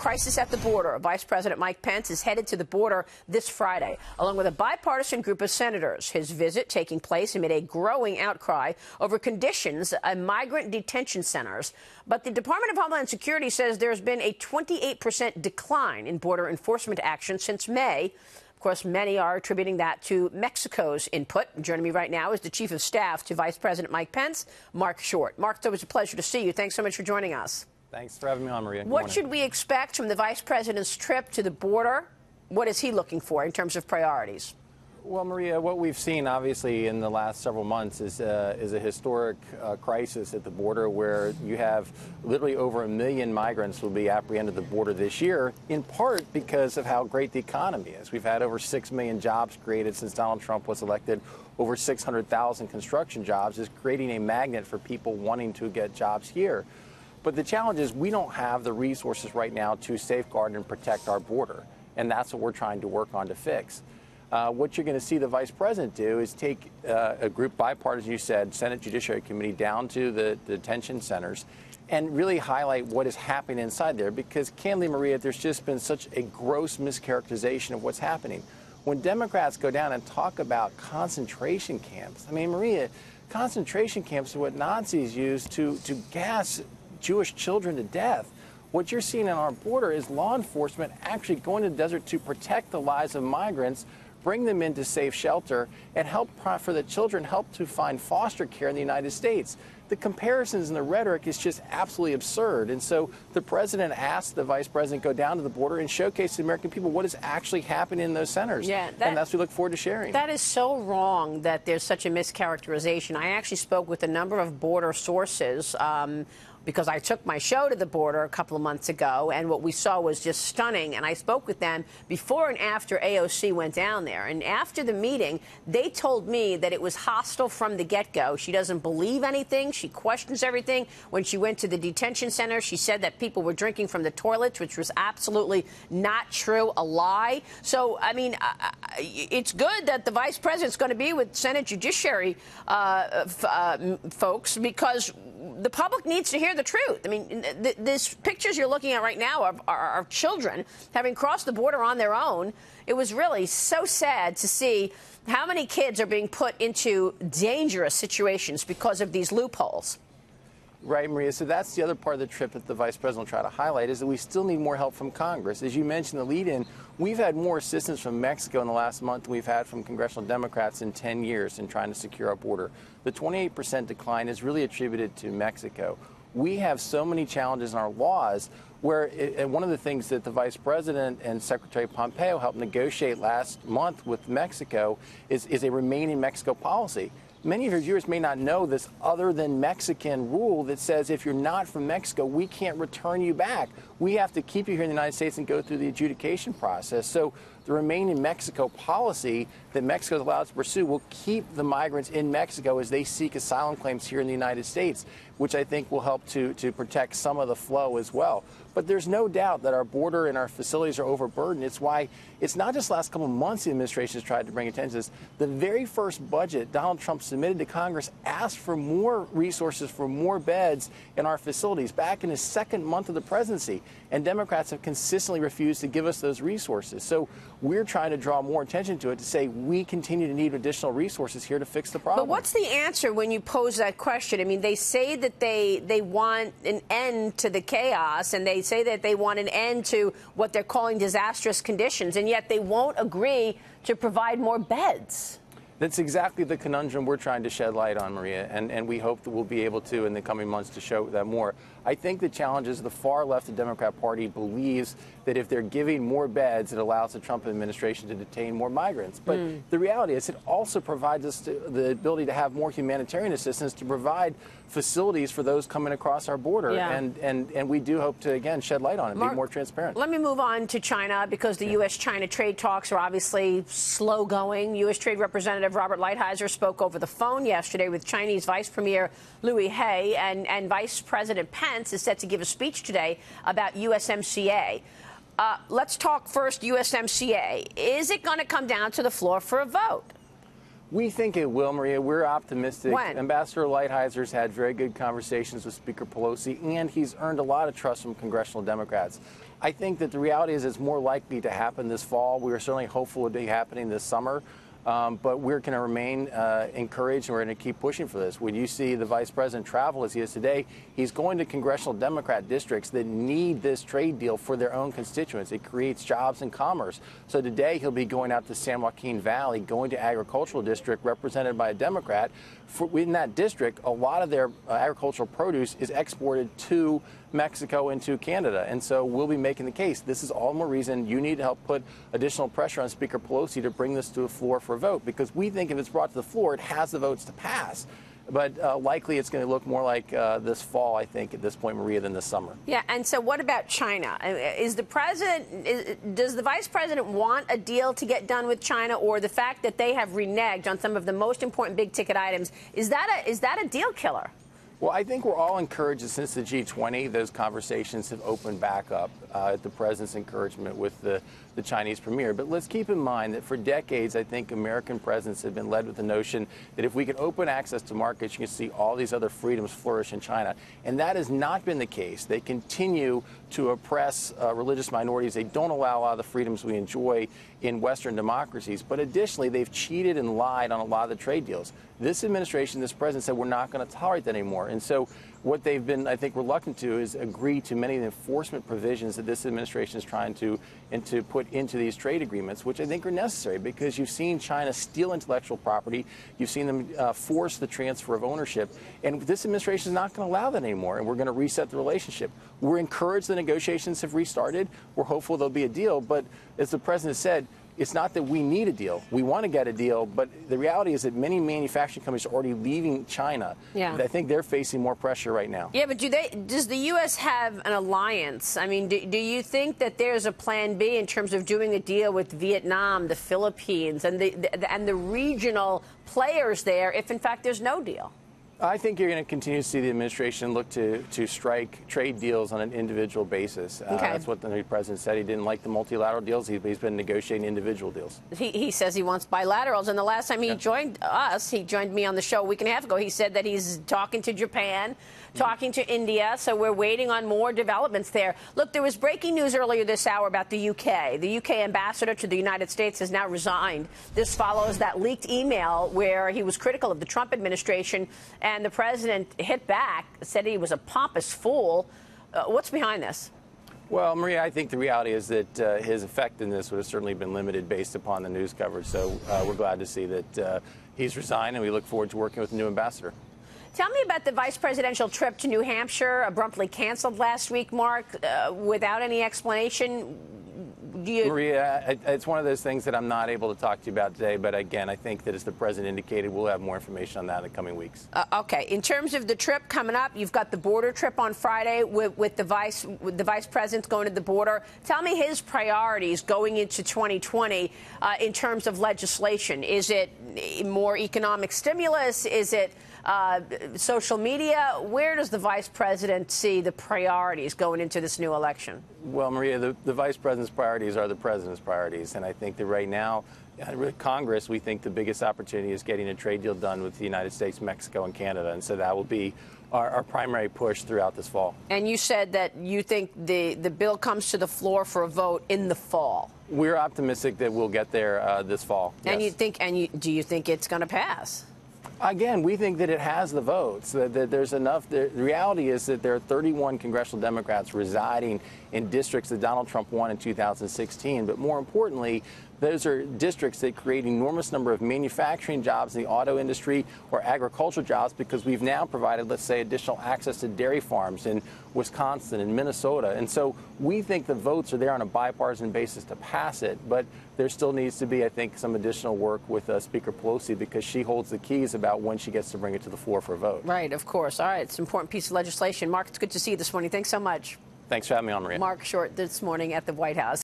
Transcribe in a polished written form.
crisis at the border. Vice President Mike Pence is headed to the border this Friday, along with a bipartisan group of senators. His visit taking place amid a growing outcry over conditions at migrant detention centers. But the Department of Homeland Security says there's been a 28% decline in border enforcement action since May. Of course, many are attributing that to Mexico's input. Joining me right now is the Chief of Staff to Vice President Mike Pence, Marc. Marc, it's always a pleasure to see you. Thanks so much for joining us. Thanks for having me on, Maria. What should we expect from the Vice President's trip to the border? What is he looking for in terms of priorities? Well, Maria, what we've seen, obviously, in the last several months is a historic crisis at the border where you have literally over 1 million migrants will be apprehended at the border this year, in part because of how great the economy is. We've had over 6 million jobs created since Donald Trump was elected. Over 600,000 construction jobs is creating a magnet for people wanting to get jobs here. But the challenge is we don't have the resources right now to safeguard and protect our border, and that's what we're trying to work on to fix. What you're going to see the Vice President do is take a group, bipartisan, you said, Senate Judiciary Committee down to the detention centers and really highlight what is happening inside there, because, candidly, Maria, there's just been such a gross mischaracterization of what's happening. When Democrats go down and talk about concentration camps, I mean, Maria, concentration camps are what Nazis used to gas Jewish children to death. What you're seeing on our border is law enforcement actually going to the desert to protect the lives of migrants, bring them into safe shelter, and help for the children, help to find foster care in the United States. The comparisons and the rhetoric is just absolutely absurd. And so the president asked the vice president to go down to the border and showcase to the American people what is actually happening in those centers. Yeah, and that's what we look forward to sharing. That is so wrong that there's such a mischaracterization. I actually spoke with a number of border sources because I took my show to the border a couple of months ago, and what we saw was just stunning. And I spoke with them before and after AOC went down there. And after the meeting, they told me that it was hostile from the get-go. She doesn't believe anything. She questions everything. When she went to the detention center, she said that people were drinking from the toilets, which was absolutely not true, a lie. So, I mean, it's good that the vice president's going to be with Senate Judiciary folks, because the public needs to hear the truth. I mean, these pictures you're looking at right now are children having crossed the border on their own. It was really so sad to see how many kids are being put into dangerous situations because of these loopholes. Right, Maria. So that's the other part of the trip that the vice president will try to highlight, is that we still need more help from Congress. As you mentioned, the lead-in, we've had more assistance from Mexico in the last month than we've had from congressional Democrats in 10 years in trying to secure our border. The 28% decline is really attributed to Mexico. We have so many challenges in our laws where and one of the things that the vice president and Secretary Pompeo helped negotiate last month with Mexico is a Remain in Mexico policy. Many of your viewers may not know this other than Mexican rule that says if you're not from Mexico, we can't return you back. We have to keep you here in the United States and go through the adjudication process. So the Remain in Mexico policy that Mexico is allowed to pursue will keep the migrants in Mexico as they seek asylum claims here in the United States, which I think will help to protect some of the flow as well. But there's no doubt that our border and our facilities are overburdened. It's why it's not just the last couple of months the administration has tried to bring attention to this. The very first budget Donald Trump submitted to Congress asked for more resources, for more beds in our facilities back in his second month of the presidency. And Democrats have consistently refused to give us those resources. So we're trying to draw more attention to it to say we continue to need additional resources here to fix the problem. But what's the answer when you pose that question? I mean, they say that they want an end to the chaos, and they say that they want an end to what they're calling disastrous conditions, and yet they won't agree to provide more beds. That's exactly the conundrum we're trying to shed light on, Maria, and we hope that we'll be able to in the coming months to show that more. I think the challenge is the far left of the Democrat Party believes that if they're giving more beds, it allows the Trump administration to detain more migrants. But the reality is it also provides us the ability to have more humanitarian assistance to provide facilities for those coming across our border. Yeah. And we do hope to, again, shed light on it and Marc, be more transparent. Let me move on to China, because the U.S.-China trade talks are obviously slow going. U.S. Trade Representative Robert Lighthizer spoke over the phone yesterday with Chinese Vice Premier Liu He, and Vice President Pence is set to give a speech today about USMCA. Let's talk first USMCA. Is it going to come down to the floor for a vote? We think it will, Maria. We're optimistic. When? Ambassador Lighthizer's had very good conversations with Speaker Pelosi, and he's earned a lot of trust from congressional Democrats. I think that the reality is it's more likely to happen this fall. We are certainly hopeful it will be happening this summer. But we're going to remain encouraged, and we're going to keep pushing for this. When you see the vice president travel as he is today, he's going to congressional Democrat districts that need this trade deal for their own constituents. It creates jobs and commerce. So today he'll be going out to San Joaquin Valley, going to agricultural district represented by a Democrat. In that district, a lot of their agricultural produce is exported to Mexico and to Canada. And so we'll be making the case. This is all the more reason you need to help put additional pressure on Speaker Pelosi to bring this to the floor for a vote, because we think if it's brought to the floor, it has the votes to pass. But likely it's going to look more like this fall, I think, at this point, Maria, than this summer. Yeah, and so what about China? Does the vice president want a deal to get done with China, or the fact that they have reneged on some of the most important big-ticket items, is that a deal killer? Well, I think we're all encouraged that since the G20, those conversations have opened back up at the president's encouragement with the Chinese premier. But let's keep in mind that for decades, I think American presidents have been led with the notion that if we can open access to markets, you can see all these other freedoms flourish in China. And that has not been the case. They continue to oppress religious minorities. They don't allow a lot of the freedoms we enjoy in Western democracies. But additionally, they've cheated and lied on a lot of the trade deals. This administration, this president said we're not going to tolerate that anymore. And so what they've been, I think, reluctant to is agree to many of the enforcement provisions that this administration is trying to put into these trade agreements, which I think are necessary, because you've seen China steal intellectual property. You've seen them force the transfer of ownership. And this administration is not going to allow that anymore, and we're going to reset the relationship. We're encouraged the negotiations have restarted. We're hopeful there'll be a deal. But as the president said, it's not that we need a deal. We want to get a deal, but the reality is that many manufacturing companies are already leaving China. Yeah. I think they're facing more pressure right now. Yeah, but does the U.S. have an alliance? I mean, do you think that there's a plan B in terms of doing a deal with Vietnam, the Philippines, and the regional players there if, in fact, there's no deal? I think you're going to continue to see the administration look to strike trade deals on an individual basis. Okay. That's what the new president said. He didn't like the multilateral deals. He's been negotiating individual deals. He says he wants bilaterals. And the last time he joined us, he joined me on the show a week and a half ago, he said that he's talking to Japan, talking to India. So we're waiting on more developments there. Look, there was breaking news earlier this hour about the UK. The UK ambassador to the United States has now resigned. This follows that leaked email where he was critical of the Trump administration, and the president hit back, said he was a pompous fool. What's behind this? Well, Maria, I think the reality is that his effectiveness would have certainly been limited based upon the news coverage. So we're glad to see that he's resigned, and we look forward to working with the new ambassador. Tell me about the vice presidential trip to New Hampshire, abruptly canceled last week, Mark, without any explanation. Maria, it's one of those things that I'm not able to talk to you about today. But again, I think that as the president indicated, we'll have more information on that in the coming weeks. Okay. In terms of the trip coming up, you've got the border trip on Friday with the vice president going to the border. Tell me his priorities going into 2020 in terms of legislation. Is it more economic stimulus? Is it social media? Where does the vice president see the priorities going into this new election? Well, Maria, the vice president's priorities are the president's priorities. And I think that right now, Congress, we think the biggest opportunity is getting a trade deal done with the United States, Mexico, and Canada. And so that will be our primary push throughout this fall. And you said that you think the bill comes to the floor for a vote in the fall. We're optimistic that we'll get there this fall. And yes. do you think it's going to pass? Again, we think that it has the votes, that there's enough. The reality is that there are 31 congressional Democrats residing in districts that Donald Trump won in 2016. But more importantly, those are districts that create an enormous number of manufacturing jobs in the auto industry or agricultural jobs, because we've now provided, let's say, additional access to dairy farms in Wisconsin and Minnesota. And so we think the votes are there on a bipartisan basis to pass it. But there still needs to be, I think, some additional work with Speaker Pelosi, because she holds the keys about when she gets to bring it to the floor for a vote. Right, of course. All right, it's an important piece of legislation. Marc, it's good to see you this morning. Thanks so much. Thanks for having me on, Maria. Marc Short this morning at the White House.